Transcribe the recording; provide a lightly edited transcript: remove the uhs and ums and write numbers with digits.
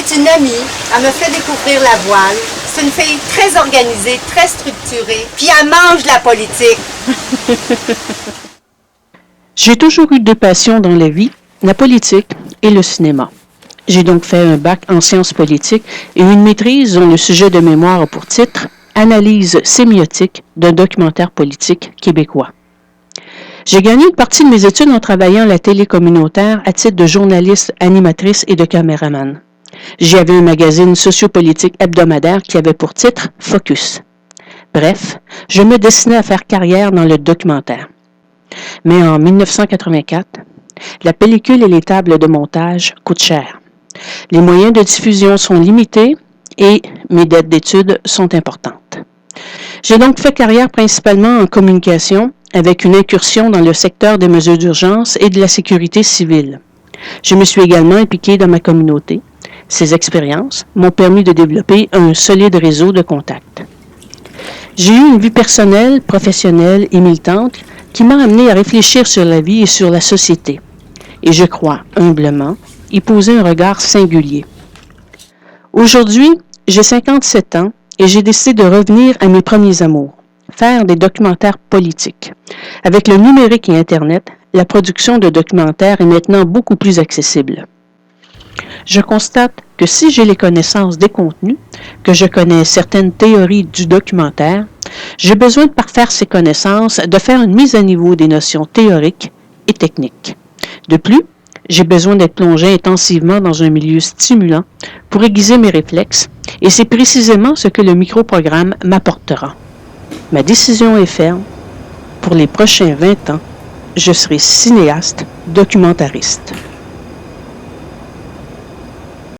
c'est une amie. Elle me fait découvrir la voile. C'est une fille très organisée, très structurée. Puis elle mange la politique. J'ai toujours eu deux passions dans la vie, la politique et le cinéma. J'ai donc fait un bac en sciences politiques et une maîtrise dont le sujet de mémoire a pour titre « Analyse sémiotique d'un documentaire politique québécois ». J'ai gagné une partie de mes études en travaillant à la télé communautaire à titre de journaliste, animatrice et de caméraman. J'avais un magazine sociopolitique hebdomadaire qui avait pour titre « Focus ». Bref, je me destinais à faire carrière dans le documentaire. Mais en 1984, la pellicule et les tables de montage coûtent cher. Les moyens de diffusion sont limités et mes dettes d'études sont importantes. J'ai donc fait carrière principalement en communication avec une incursion dans le secteur des mesures d'urgence et de la sécurité civile. Je me suis également impliquée dans ma communauté. Ces expériences m'ont permis de développer un solide réseau de contacts. J'ai eu une vie personnelle, professionnelle et militante qui m'a amené à réfléchir sur la vie et sur la société. Et je crois, humblement, y poser un regard singulier. Aujourd'hui, j'ai 57 ans et j'ai décidé de revenir à mes premiers amours, faire des documentaires politiques. Avec le numérique et Internet, la production de documentaires est maintenant beaucoup plus accessible. Je constate que si j'ai les connaissances des contenus, que je connais certaines théories du documentaire, j'ai besoin de parfaire ces connaissances, de faire une mise à niveau des notions théoriques et techniques. De plus, j'ai besoin d'être plongé intensivement dans un milieu stimulant pour aiguiser mes réflexes, et c'est précisément ce que le microprogramme m'apportera. Ma décision est ferme. Pour les prochains 20 ans, je serai cinéaste documentariste.